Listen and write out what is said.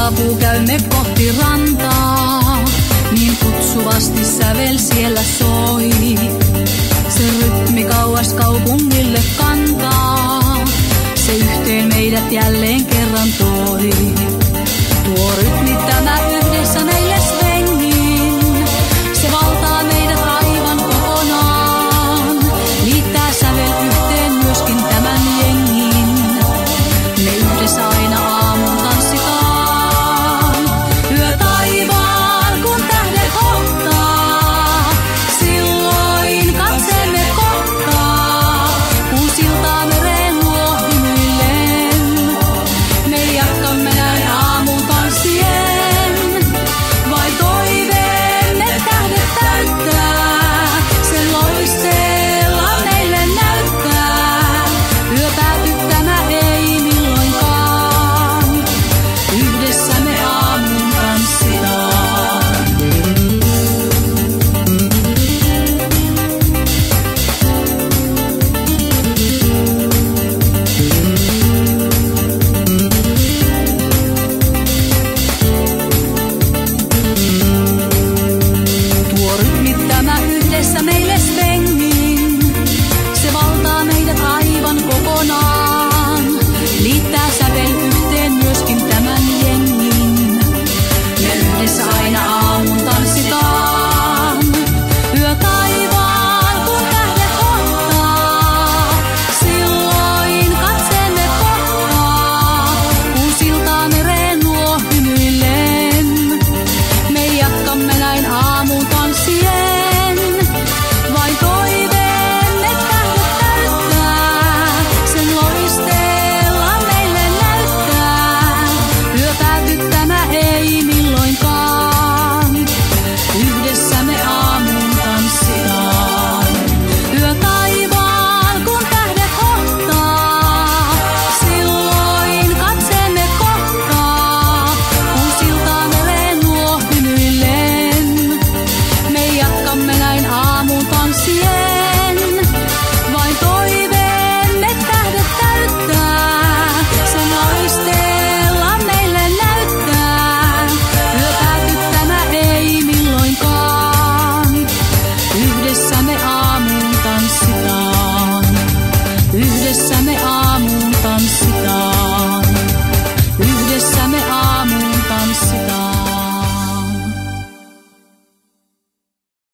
saapuu, käymme kohti rantaa. Niin kutsuvasti sävel siellä soi. Se rytmi kauas kaupungille kantaa. Se yhteen meidät jälleen kerran toi. Tuo rytmi tämä yhdessä meille svengin. Se valtaa meidät aivan kokonaan. Liittää sävel yhteen myöskin tämän jengin. Me yhdessä aina aamun tanssitaan. Yö taivaan kun tähdet ottaa. Silloin katseemme kohtaa. Kun siltaa mereen luo hymyillen. Me jatkamme näin aamun tanssien. Vai toiveemme tähdet täyttää. Sen loistella meille näyttää. Yö pääty tämä ei milloinkaan. Yhdessä me aamun tanssitaan. Tuo rytmi tämä yhdessä meille svengin.